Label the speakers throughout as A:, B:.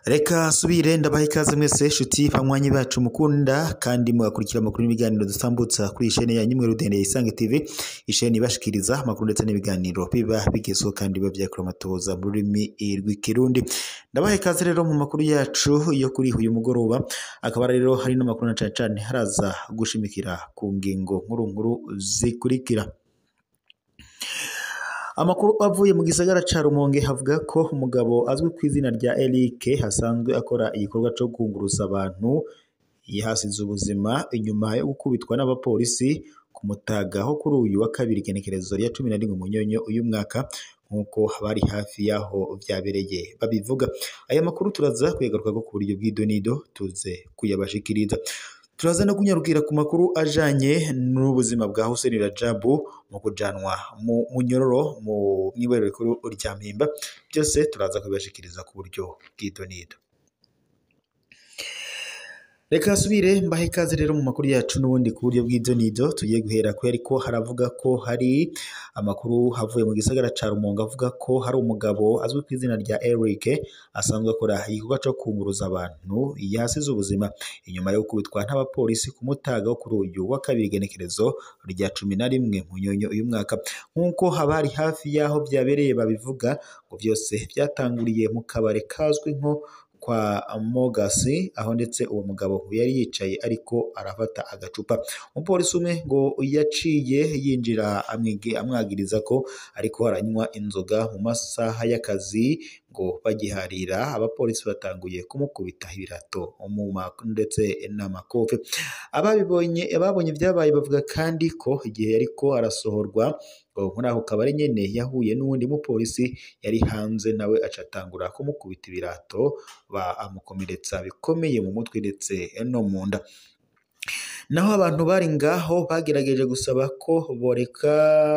A: Reka subire ndabaha ikaze mwese shuti banywanyi bacu mukunda kandi mugakurikira amakuru n'ibiganiro dutambutsa kuri ishene ya nyimwe rudende Isange TV, ishene ibashikiriza amakuru ndetse n'ibiganiro biba bigezweho kandi biba vyakura amatoza mu rurimi rw'ikirundi. Ndabaha ikaze rero mu makuru yacu yo kuri uyu mugoroba, akaba rero hari n'amakuru na cane haraza gushimikira ku ngingo nkuru zikurikira. Amakuru avuye mu gisagara ca Rumonge havuga ko umugabo azwi ku izina rya Eric hasanzwe akora igikorwa co kunguruza abantu yahasize ubuzima inyuma yo gukubitwa n'abapolisi ku Mutaga ho kuri uyu wa kabiri igenekerezo rya 11 Munyonyo uyu mwaka, nkuko bari hafi yaho vyabereye babivuga. Aya makuru turaza kuyagaruka ku buryo bw'idonido tuze kuyabashikiriza. Turaza no kunyarukira ku makuru ajanye n'ubuzima bwa Hussein Rajabu mu kujanwa mu munyororo mu iborero rikuru rya Mpimba, byose turaza kubashikiriza ku buryo bw'idonido. Reka subire mbahe ikaze rero mu makuru yacu n'ubundi ku buryo bw'idonido tugiye guhera ko ariko haravuga ko hari amakuru havuye mu gisagara ca Rumonge avuga ko hari umugabo azwi ku izina rya Eric asanzwe akora igikorwa co kunguruza abantu yasize ubuzima inyuma yo gukubitwa n'abapolisi ku Mutaga wo kuri uyu wa kabiri igenekerezo rya 11 Munyonyo uyu mwaka, nkuko habari hafi yaho vyabereye babivuga ngo vyose vyatanguriye mu kabare kazwi nko kwa Mogasi, aho ndetse uwo mugabo yari yicaye ariko arafata agacupa. Umupolisi umwe ngo yaciye yinjira amwagiriza ko ariko aranywa inzoga mu masaha y'akazi, ngo bagiharira abapolisi batanguye kumukubita ibirato ndetse n'amakofe. Ababonye vyabaye bavuga kandi ko igihe yariko arasohorwa muri ako kabari nyene yahuye n'uwundi mupolisi yari hanze, nawe acatangura kumukubita ibirato amukomeretsa bikomeye mu mutwe ndetse no mu nda. Naho abantu bari ngaho bagerageje gusaba ko boreka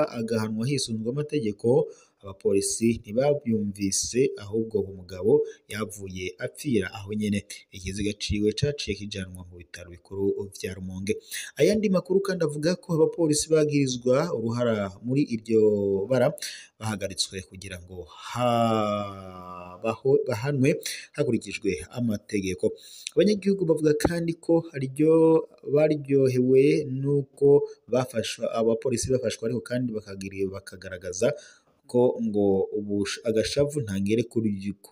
A: agahanwa hisunzwe amategeko, abapolisi ntibabyumvise ahubwo umugabo yavuye apfira aho nyene. Ikiziga ciwe caciye kijanwa mu bitaro bikuru vya Rumonge. Ayandi makuru kandi avuga ko abapolisi bagirizwa uruhara muri iryo bara bahagaritswe kugira ngo bahanwe hakurikijwe amategeko. Abanyagihugu bavuga kandi ko baryohewe nuko abapolisi bafashwa ariko kandi bakagaragaza ko ngo agashavu ntangere ku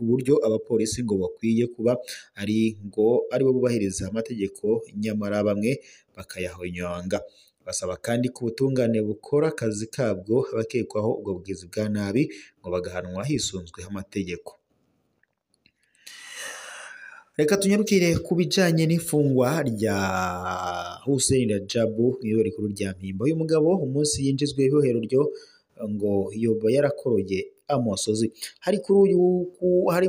A: buryo abapolisi ngo bakwiye kuba aribo bubahiriza amategeko nyamara bamwe bakayahonyanga. Basaba kandi ko ubutungane bukora akazi kabwo abakekwaho ubwo bugizi bwa nabi ngo bagahanwa hisunzwe amategeko. Reka tunyarukire ku bijanye n'ifungwa rya Hussein Rajabu iwe rikuru rya Mpimba. Uyu mugabo umunsi yinjizwe ibohero ryo ngo yoba yarakoroye amosozi. Hari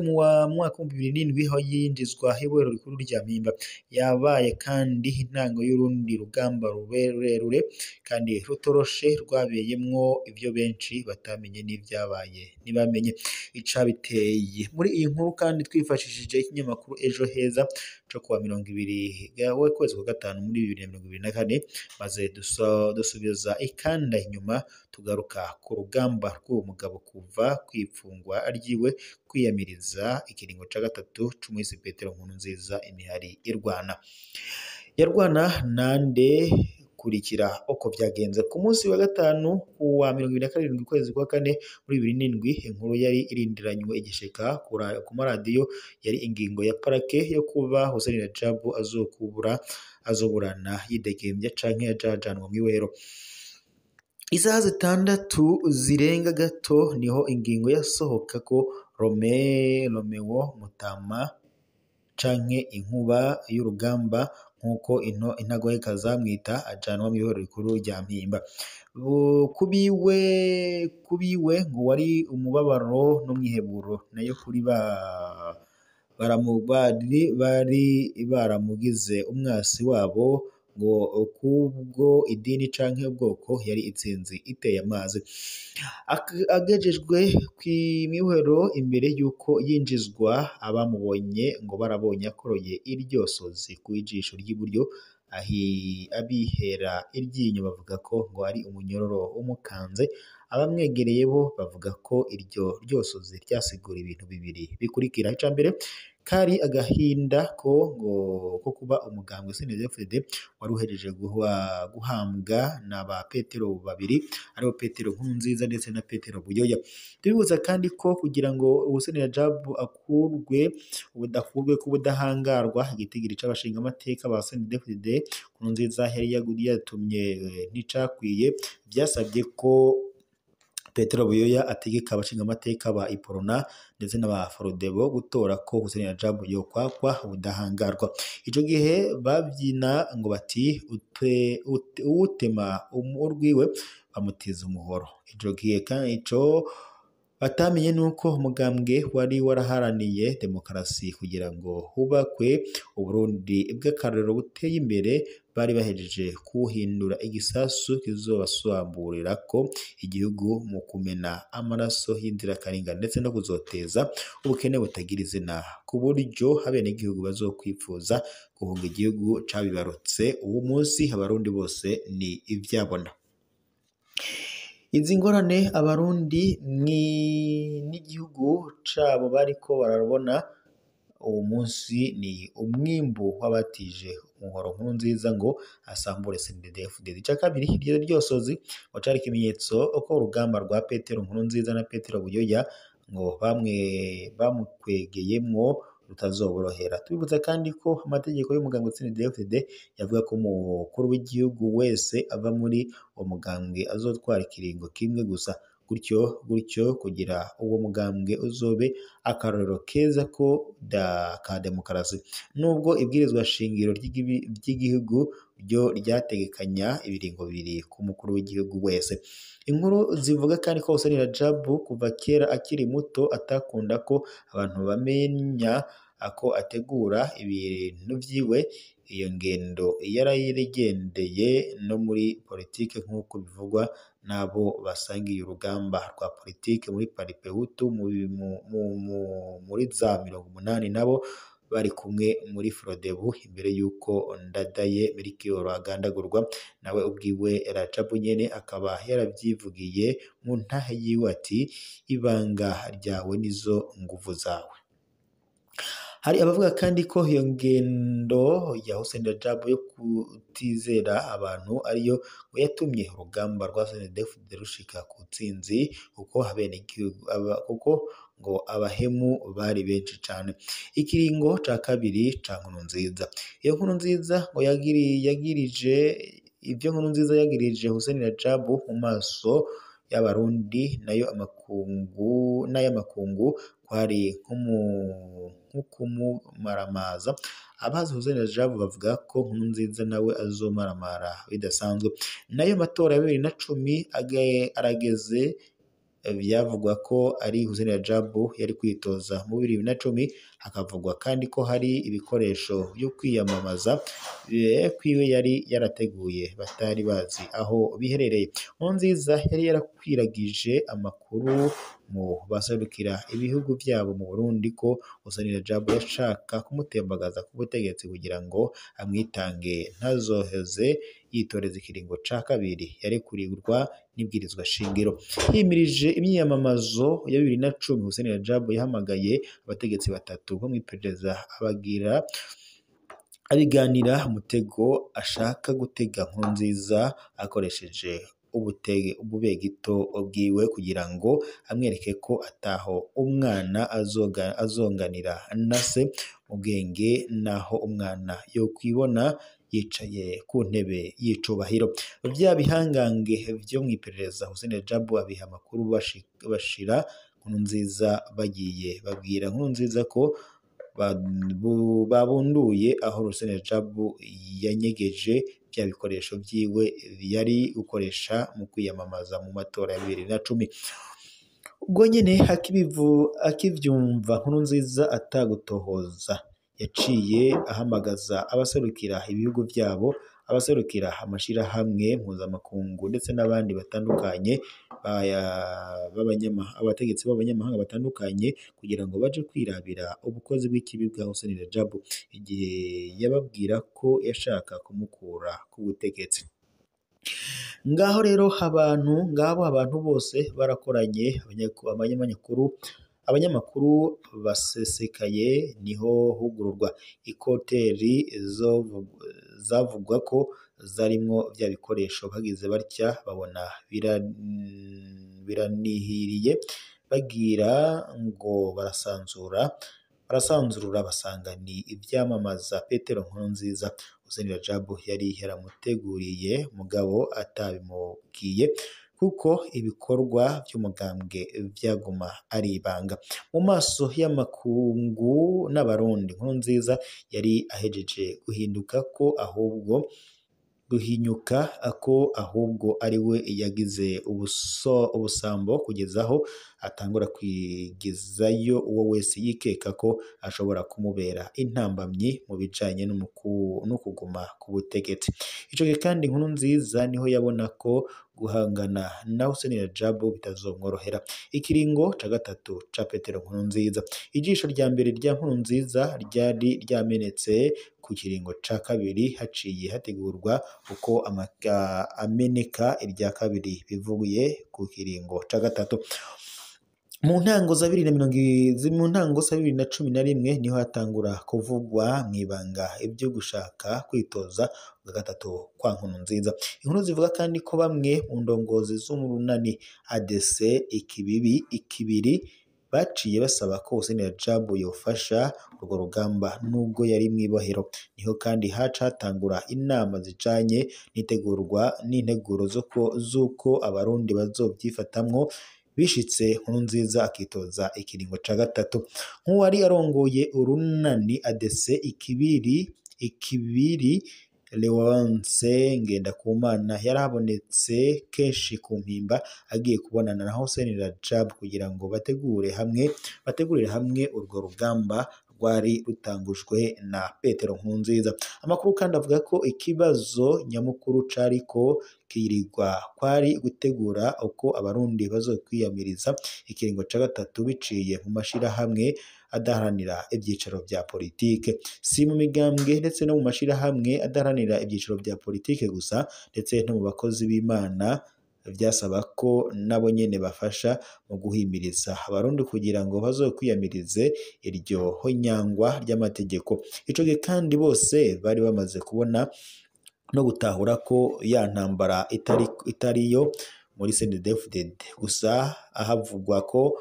A: mu mwaka wa 2007 aho yinjizwa ibohero rikuru rya Mpimba. Yabaye kandi intango y'urundi rugamba rurerure kandi rutoroshe rwabeyemwo ivyo benshi batamenye n'ivyabaye ntibamenye icabiteye. Muri iyi nkuru kandi twifashishije ikinyamakuru Ejo Heza co kuwa 20 kwezi kwa gatanu muri 2024, maze dusubiza ikanda inyuma tugaruka ku rugamba rw'uwo mugabo kuva kwipfungwa ryiwe kwiyamiriza ikiringo ca gatatu c'umuhisi Petero Nkurunziza imihari yarwana nande. Kurikira uko vyagenze ku munsi wa gatanu wa 27 kwezi kwa kane muri 2007. Inkuru yari irindiranywe igishika ku maradiyo yari ingingo ya parake yo kuba Hussein Rajabu azoburana yidegembya canke yajanwa mw'ibohero. Isaha 6 zirenga gato niho ingingo yasohoka ko Romeo Mutama canke inkuba y'urugamba nkuko intagweka zamwita ajanwa mu ibohero rikuru rya Mpimba. Kubiwe ngo wari umubabaro n'umwiheburo nayo kuri bari baramugize umwasi wabo ngo kubwo idini canke ubwoko yari itsinzi iteye amazi. Agejejwe kw'imiwero imbere yuko yinjizwa, abamubonye ngo barabonye akoroye iryo sozi ku ijisho ry'iburyo abihera iryinyo bavuga ko ngo ari umunyororo umukanze, abamwegereye bo bavuga ko iryo ryosozi ryasigura ibintu bibiri bikurikira. Ica mbere kari agahinda ko kuba umugambwe CNDD-FDD wari uhejeje guhambwa n'aba Petero babiri aribo Petero Nkurunziza ndetse na Petero Buyoya. Tubibuza kandi ko kugira ngo Hussein Rajab udakurwe k'ubudahangarwa igitigiri c'abashinga amateka ba CNDD-FDD Nkurunziza yari yatumye n'icakwiye, byasabye ko Petero Buyoya ategeka abashinga amateka ba Iprona ndetse n'aba Frodebo gutora ko Hussein Rajab yokwakwa ubudahangarwa. Ico gihe bavyina ngo bati uwutema urwiwe bamutiza umuhoro. Ico gihe kandi ico batamenye nuko umugambwe wari waraharaniye demokarasi kugira ngo hubakwe Uburundi bw'akarorero buteye imbere, bari bahejeje kuhindura igisasu kizobasobanurira ko igihugu mu kumena amaraso y'inzirakarengane ndetse no kuzoteza ubukene butagira izina, ku buryo abenegihugu bazokwifuza guhunga igihugu cabibarutse. Uwo munsi abarundi bose ni ivyabona. Izi ngorane abarundi n'igihugu cabo bariko barabona uwo munsi ni umwimbu w'abatije umuhoro Nkurunziza ngo asambure CNDD-FDD. Ica kabiri iryo ryosozi ngo cari ikimenyetso ko urugamba rwa Petero Nkurunziza na Petero Buyoya ngo bamukwegeyemwo rutazoborohera. Tubibuza kandi ko amategeko y'umugambwe CNDD-FDD yavuga ko umukuru w'igihugu wese ava muri uwo mugambwe azotwara ikiringo kimwe gusa, gutyo kugira uwo mugambwe uzobe akarorero keza ka demokarasi. Nubwo ibwirizwa shingiro ry'igihugu ryo ryategekanya ibiringo bibiri ku mukuru w'igihugu wese. Inkuru zivuga kandi ko Hussein Rajab kuva kera akiri muto atakunda ko abantu bamenya ko ategura ibintu vyiwe. Iyo ngendo yarayigendeye no muri politike nk'uko bivugwa n'abo basangiye urugamba rwa politike muri Paripehutu muri za 80 nabo bari kumwe muri Frodebu imbere y'uko Ndadaye Melchior agandagurwa. Nawe ubwiwe Rajab nyene akaba yaravyivugiye mu ntahe yiwe ati ibanga ryawe nizo nguvu zawe. Hari abavuga kandi ko iyo ngendo ya Hussein Rajab yo kutizera abantu ariyo ngo yatumye urugamba rwa CNDD-FDD rushika ku ntsinzi, kuko ngo abahemu bari benshi cane. Ikiringo ca kabiri ca Nkurunziza, iyo Nkurunziza ngo Nkurunziza yagirije Hussein Rajab mu maso y'abarundi n'ay'amakungu kwari nk'ukumumaramaza. Abazi Hussein Rajab bavuga ko Nkurunziza nawe azomaramara bidasanzwe. Nayo matora ya 2010 arageze, byavugwa ko ari Hussein Rajab yari kwitoza mu 2010, hakavugwa kandi ko hari ibikoresho byo kwiyamamaza kwiwe yari yarateguye batari bazi aho biherereye. Nkurunziza yari yarakwiragije amakuru mu baserukira ibihugu byabo mu Burundi ko Hussein Rajab yashaka kumutembagaza ku butegetsi kugira ngo amwitange ntazoheze yitoreza ikiringo ca kabiri yarekurirwa n'ibwirizwa shingiro. Himirije imyiyamamazo ya 2010, Hussein Rajab yahamagaye abategetsi batatu bo mw'iperereza abiganira umutego ashaka gutega Nkurunziza akoresheje ububegito bwiwe kugira ngo amwereke ko ataho umwana azonganira na se mu bwenge, naho umwana yo kwibona yicaye ku ntebe y'icubahiro. Vya bihangange vyo mw'iperereza Hussein Rajab abiha amakuru bashira Nkurunziza bagiye babwira Nkurunziza ko babunduye aho Hussein Rajab yanyegeje bya bikoresho vyiwe yari gukoresha mu kwiyamamaza mu matora ya 2010. Ubwo nyene akivyumva Nkurunziza atagutohoza yaciye ahamagaza abaserukira ibihugu vyabo abaserukira amashirahamwe mpuzamakungu ndetse n'abandi batandukanye abategetsi b'abanyamahanga batandukanye kugira ngo baje kwirabira ubukozi bw'ikibi bwa Hussein Rajab igihe yababwira ko yashaka kumukura ku butegetsi. Ngaho rero abantu bose barakoranye abanyamakuru basesekaye, niho hugururwa ikoteri zavugwa ko zarimwo bya bikoresho bagize batya babona biranihiriye bagira ngo barasanzurura basanga ni ibyamamaza Petero Nkurunziza. Hussein Rajab yari yaramuteguriye mugabo atabimubwiye kuko ibikorwa by'umugambwe byaguma ari ibanga mu maso y'amakungu n'abarundi. Nkurunziza yari ahejeje ahubwo ari we yagize ubusambo kugeza aho atangura kwigizayo uwo wese yikeka ko ashobora kumubera intambamyi mu bijanye no kuguma ku butegetsi. Ico gihe kandi Nkurunziza niho yabona ko guhangana na Hussein Rajab bitazomworohera. Ikiringo ca gatatu ca Petero Nkurunziza, ijisho rya mbere rya Nkurunziza ryari ryamenetse ku kiringo ca kabiri, haciye hategurwa uko ameneka irya kabiri bivuye ku kiringo ca gatatu. Mu ntango za 2011 niho hatangura kuvugwa mwibanga ibyo gushaka kwitoza bwa gatatu kwa Nkurunziza. Inkuru zivuga kandi ko bamwe mu ndongozi z'umurunani ADC ikibiri baciye basaba ko Hussein Rajab yofasha urwo rugamba nubwo yari mwibohero. Niho kandi haca hatangura inama zijanye n'integuro z'uko abarundi bazovyifatamwo bishitse Nkurunziza akitoza ikiringo ca gatatu. Nk'uwari arongoye urunani ADC ikibiri Leonce Ngendakumana yarabonetse kenshi ku mpimba agiye kubonana na Hussein Rajab kugira ngo bategurire hamwe urwo rugamba rwari rutangujwe na Petero Nkurunziza. Amakuru kandi avuga ko ikibazo nyamukuru cariko kirirwa kwari gutegura uko abarundi bazokwiyamiriza ikiringo ca gatatu biciye mu mashirahamwe adaharanira ibyicaro bya politike, si mu migambwe ndetse no mu mashirahamwe adaharanira ibyicaro bya politike gusa, ndetse no mu bakozi b'Imana. Byasaba ko nabo nyene bafasha mu guhimiriza abarundi kugira ngo bazokwiyamirize iryo honyangwa ry'amategeko. Ico gihe kandi bose bari bamaze kubona no gutahura ko ya ntambara itariyo muri CNDD-FDD gusa, ahavugwa ko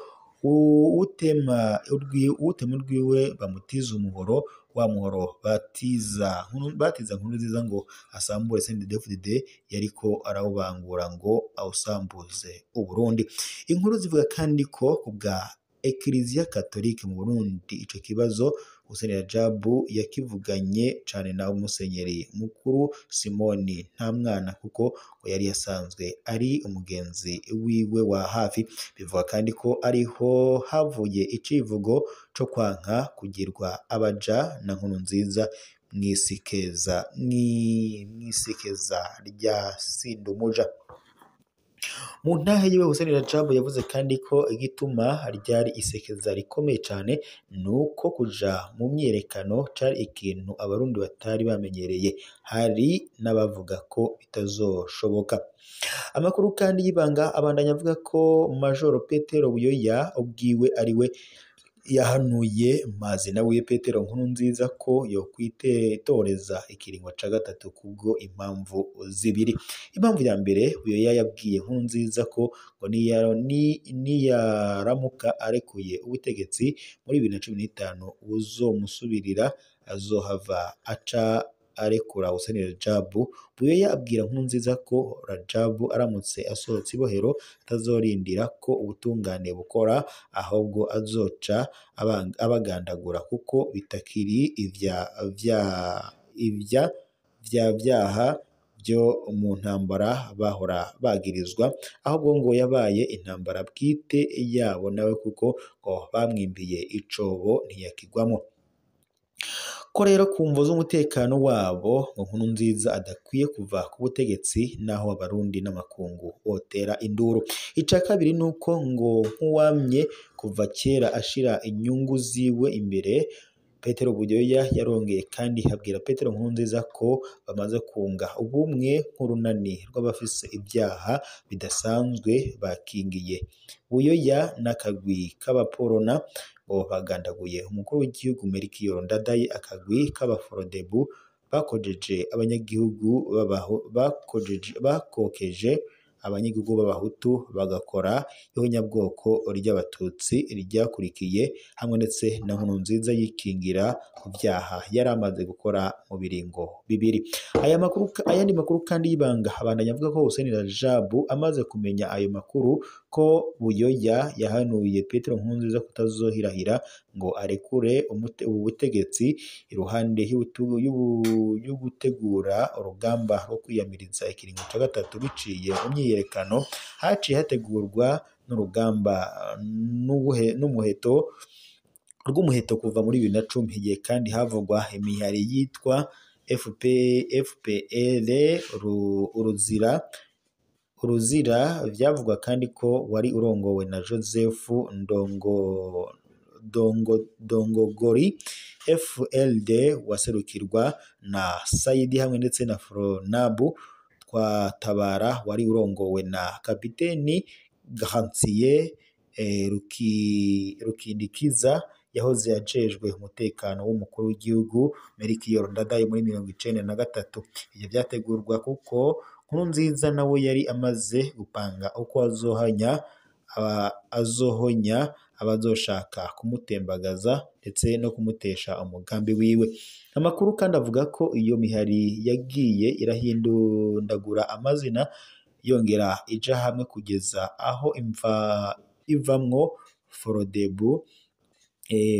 A: utema urwiwe bamutiza umuhoro, wa muhoro batiza Nkurunziza ngo asambure CNDD-FDD yariko arawubangura ngo awusambuze Uburundi. Inkuru zivuga kandi ko kubwa Eklezia Katolike mu Burundi ico kibazo Hussein Rajab yakivuganye cane na Musenyeri mukuru Simoni Ntamwana kuko ngo yari yasanzwe ari umugenzi wiwe wa hafi. Bivuga kandi ko ariho havuye icivugo co kwanka kugirwa abaja na Nkurunziza mwisikeza rya Sindumuja. Mu ntahe yiwe Hussein Rajab yavuze kandi ko igituma ryari isekeza rikomeye cyane nuko kuja mu myerekano cari ikintu abarundi batari bamenyereye, hari n'abavuga ko bitazoshoboka. Amakuru kandi y'ibanga abandanya avuga ko Majoro Petero Buyoya ubwiwe ariwe yahanuye Mazinawiye Petero Nkurunziza ko yokwitoreza ikiringo ca gatatu kubwo impamvu zibiri. Impamvu ya mbere, Buyoya yabwiye Nkurunziza ko ngo niyaramuka arekuye ubutegetsi muri 2015 uzomusubirira azohava aca arekura Hussein Rajab. Buyoya abwira Nkurunziza ko Rajab aramutse asohotse ibohero atazorindira ko ubutungane bukora, ahubwo azoca abagandagura kuko bitakiri ivyaha byo mu ntambara bahora bagirizwa, ahubwo ngo yabaye intambara bwite yabo nawe kuko ngo bamwimbiye icobo ntiyakigwamo. ko rero ku mvo z'umutekano wabo ngo Nkurunziza adakwiye kuva ku butegetsi naho abarundi n'amakungu botera induru. Ica kabiri nuko ngo nk'uwamye kuva kera ashira inyungu ziwe imbere, Petero Buyoya yarongeye kandi abwira Petero Nkurunziza ko bamaze kunga ubumwe nk'urunani rw'abafise ibyaha bidasanzwe bakingiye. Buyoya n'akagwi k'abaporona ngo bagandaguye umukuru w'igihugu Melchior Ndadaye, akagwi k'abaforodebu bakojeje abanyagihugu bakokeje abanyagihugu b'abahutu bagakora ihonyabwoko ry'abatutsi ryakurikiye, hamwe ndetse na Nkurunziza yikingira ku byaha yari amaze gukora mu biringo bibiri. Ayandi makuru kandi y'ibanga abandanya avuga ko Hussein Rajab amaze kumenya ayo makuru ko Buyoya yahanuye Petero Nkurunziza kutazohirahira ngo arekure ubu butegetsi, iruhande yo gutegura urugamba rwo kwiyamiriza ikiringo ca gatatu biciye mu myiyerekano, haciye hategurwa n'urugamba n'umuheto kuva muri 2010, igihe kandi havugwa imihari yitwa FPR uruzira vyavugwa kandi ko wari urongowe na Joseph Dongogori, FLD waserukirwa na Saidi hamwe ndetse na Fronabu Twatabara wari urongowe na Kapiteni Grantier Rukindikiza yahoze ajejwe umutekano w'umukuru w'igihugu Melchior Ndadaye muri 1993. Ivyo vyategurwa kuko Nkurunziza nawe yari amaze gupanga uko azohonya abazoshaka kumutembagaza ndetse no kumutesha umugambi wiwe. Amakuru kandi avuga ko iyo mihari yagiye irahindundagura amazina yongera ija hamwe kugeza aho ivamwo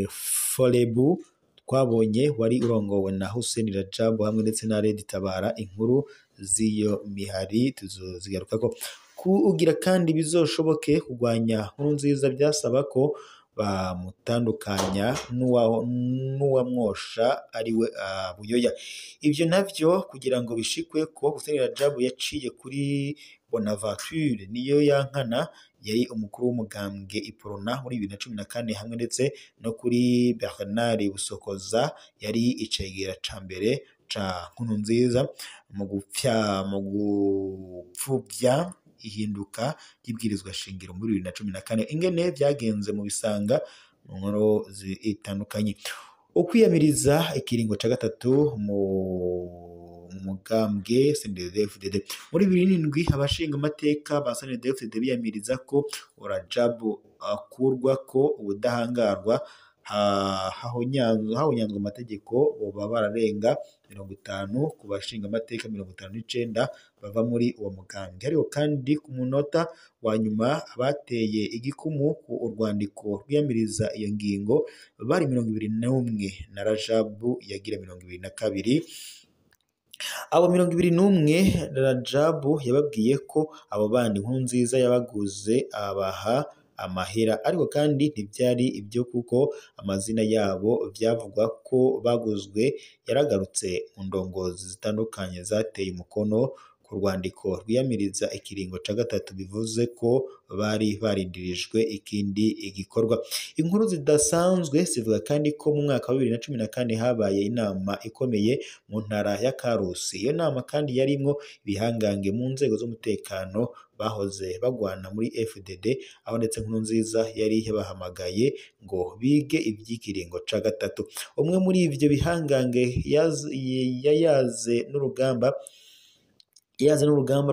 A: Forebu twabonye wari urongowe na Hussein Rajab hamwe ndetse na Red Tabara. Inkuru z'iyo mihari tuzozigarukako. Kugira kandi bizoshoboke kugwanya Nkurunziza byasaba ko bamutandukanya n'uwamwosha ariwe Buyoya. Ivyo navyo kugira ngo bishikwe ko Hussein Rajab yaciye kuri Bonaventure niyo yankana yari umukuru w'umugambwe Iprona muri 2014, hamwe ndetse no kuri Bernard Busokoza yari icegera ca mbere ca Nkurunziza mu gupfuvya ihinduka ry'ibwirizwa shingiro muri 2014. Ingene vyagenze mu bisanga mu nkuru zitandukanye. Ukwiyamiriza ikiringo ca gatatu mu mugambwe CNDD-FDD muri 2007, abashinga amateka ba CNDD-FDD biyamiriza ko Rajab akurwa ko ubudahangarwa hahonyanzwe amategeko boba bararenga 50 ku bashinga amateka 59 bava muri uwo mugambwe. Ariko kandi ku munota wa nyuma bateye igikumu ku urwandiko rwiyamiriza iyo ngingo bari 21 na Rajab yagira 22. Abo 21 Rajab yababwiye ko abo bandi Nkurunziza yabaguze abaha amahera, ariko kandi ntibyari ibyo kuko amazina yabo byavugwa ko baguzwe yaragarutse mu ndongozi zitandukanye zateye umukono ku rwandiko rwiyamiriza ikiringo ca gatatu, bivuze ko bari barindirijwe ikindi igikorwa. Inkuru zidasanzwe zivuga kandi ko mu mwaka wa 2014 habaye inama ikomeye mu ntara ya Karusi. Iyo nama kandi yarimwo ibihangange mu nzego z'umutekano bahoze bagwana muri FDD, aho ndetse Nkurunziza yari yabahamagaye ngo bige ivy'ikiringo ca gatatu. Umwe muri ivyo bihangange yayaze n'urugamba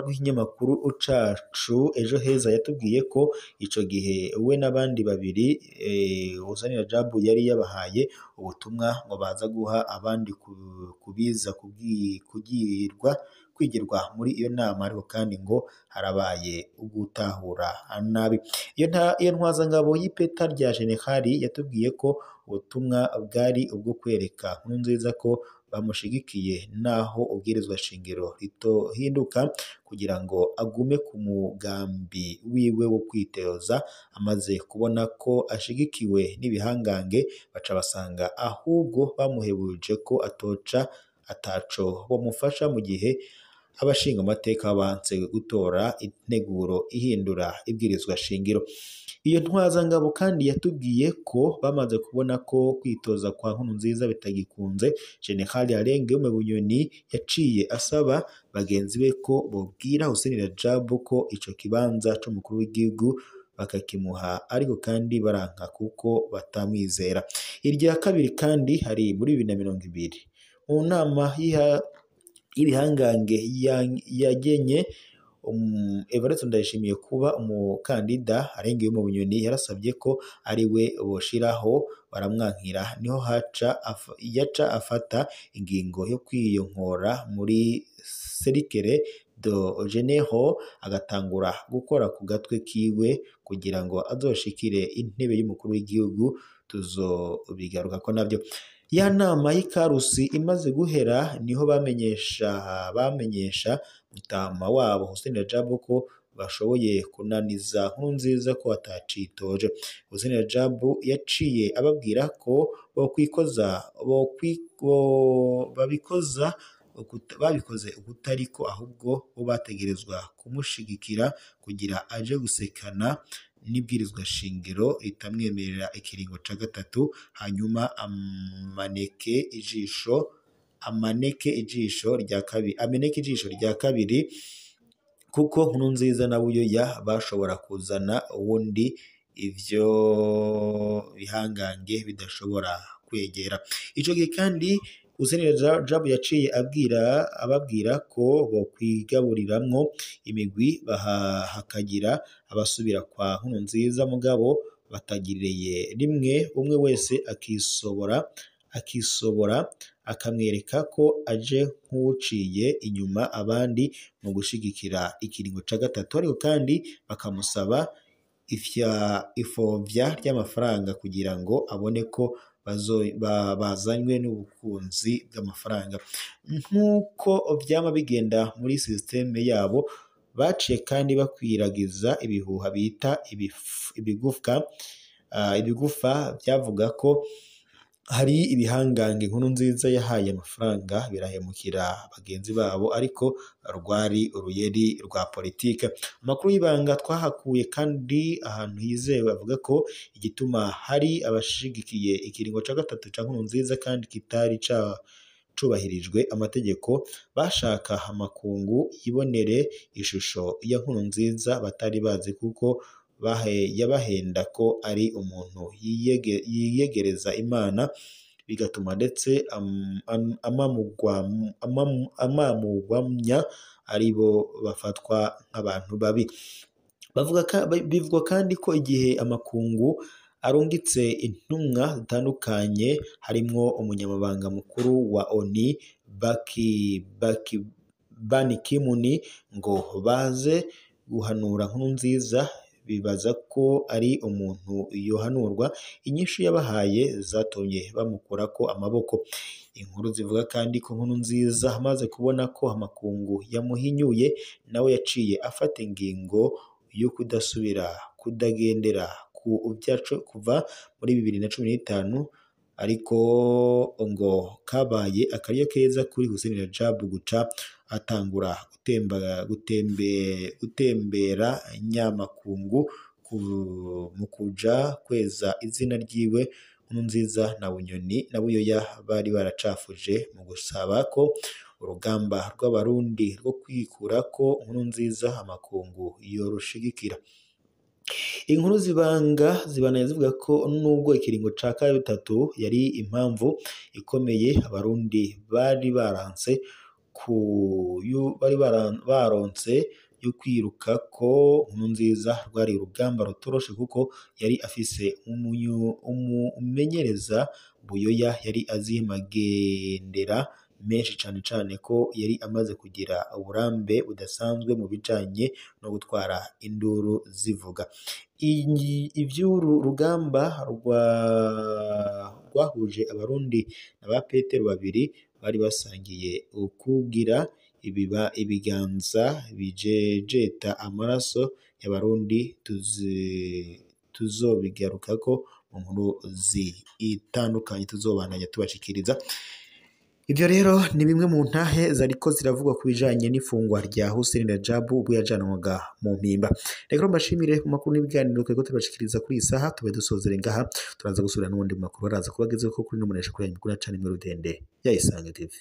A: rw'ikinyamakuru cacu Ejo Heza yatubwiye ko ico gihe we n'abandi babiri Hussein Rajab yari yabahaye ubutumwa ngo baza guha abandi kubiza kwigirwa muri iyo nama, ariko kandi ngo harabaye ugutahura nabi. Iyo ntwazangabo y'ipeta rya generali yatubwiye ko ubutumwa bwari ubwo kwereka Nkurunziza ko bamushigikiye naho ubwirizwa shingiro ritohinduka kugira ngo agume ku mugambi wiwe wo kwitoza. Amaze kubona ko ashigikiwe n'ibihangange baca basanga ahubwo bamuhebuje ko ataco bomufasha mu gihe abashinga amateka banse gutora integuro ihindura ibwirizwa shingiro. Iyo ntwazangabo kandi yatubwiye ko bamaze kubona ko kwitoza kwa Nkurunziza bitagikunze, General Arenguiyome Bunyoni yaciye asaba bagenzi be ko bobwira Hussein Rajab ko ico kibanza c'umukuru w'igihugu bakakimuha, ariko kandi baranka kuko batamwizera. Irya kabiri kandi hari muri 2020 mu nama y'ibihangange yagenye Evariste Ndayishimiye kuba umukandida. Arenguiyome Bunyoni yarasabye ko ari we boshiraho, baramwankira, niho yaca afata ingingo yo kwiyonkora muri Cercle de Généraux agatangura gukora ku gatwe kiwe kugira ngo azoshikire intebe y'umukuru w'igihugu. Tuzobigaruka ko navyo. Ya nama y'Ikarusi imaze guhera niho bamenyesha mutama wabo Hussein Rajab ko bashoboye kunaniza Nkurunziza ko atacitoje. Hussein Rajab yaciye ababwira ko babikoze ukutariko, ahubwo bo bategerezwa kumushigikira kugira aje gusekana n'ibwirizwa shingiro ritamwemerera ikiringo ca gatatu, hanyuma ameneke ijisho rya kabiri kuko Nkurunziza na Buyoya bashobora kuzana uwundi ivyo bihangange bidashobora kwegera. Ico gihe kandi Hussein Rajab yaciye ababwira ko bokwigaburiramwo imigwi hakagira abasubira kwa Nkurunziza, mugabo batagiriye rimwe, umwe wese akisobora akamwereka ko aje nk'uciye inyuma abandi mu gushigikira ikiringo ca gatatu, ariko kandi bakamusaba ifovya ry'amafaranga kugira ngo abone ko bazanywe n'ubukunzi bw'amafaranga. Nk'uko vyama bigenda muri systeme yabo, baciye kandi bakwiragiza ibihuha bita ibigufa byavuga ko hari ibihangange Nkurunziza yahaye amafaranga birahemukira bagenzi babo, ariko rwari uruyeri rwa politike. Amakuru y'ibanga twahakuye kandi ahantu hizewe avuga ko igituma hari abashigikiye ikiringo ca gatatu ca Nkurunziza kandi kitari cubahirijwe amategeko, bashaka amakungu yibonere ishusho ya Nkurunziza batari bazi, kuko yabahenda ko ari umuntu yiyegereza Imana, bigatuma ndetse amamugwamya aribo bafatwa nk'abantu babi. Bivugwa kandi ko igihe amakungu arungitse intumwa zitandukanye harimwo umunyamabanga mukuru wa ONU Ban Ki-moon ngo baze guhanura Nkurunziza, bibaza ko ari umuntu yohanurwa, inyishu yabahaye zatumye bamukurako amaboko. Inkuru zivuga kandi ko Nkurunziza amaze kubona ko amakungu yamuhinyuye, nawe yaciye afata ingingo yo kudagendera ku vyaco kuva muri 2015, ariko ngo kabaye akaryo keza kuri Hussein Rajab guca atangura gutembera nyamakungu mu kuja kweza izina ryiwe. Nkurunziza na Bunyoni na Buyoya bari baracafuje mu gusaba ko urugamba rw'abarundi rwo kwikurako Nkurunziza amakungu yorushigikira. Inkuru zibanaye zivuga ko nubwo ikiringo ca gatatu yari impamvu ikomeye, abarundi bari baronse yo kwiruka ko Nkurunziza rwari urugamba rutoroshe, kuko yari afise umumenyereza Buyoya yari azi magendera menshi cane ko yari amaze kugira uburambe budasanzwe mu bijanye no gutwara induru zivuga. Ivy'uru rugamba rwahuje abarundi na ba Petero babiri bari basangiye ukugira ibiganza bijejeta amaraso y'abarundi tuzobigarukako mu nkuru zitandukanye tuzobandanya tubashikiriza. Ivyo rero ni bimwe mu ntahe zariko ziravugwa ku bijanye n'ifungwa rya Hussein Rajab ubwo yajanwaga mu mpimba. Reka mbashimire mu makuru n'ibiganiro twego tubashikiriza kuri iyi saha, tube dusozere ngaha, turaza gusubira n'ubundi mu makuru araza kubagezeho ko kuri no munesha kuri aya mikuru ya cane imwe rudende ya Isange TV.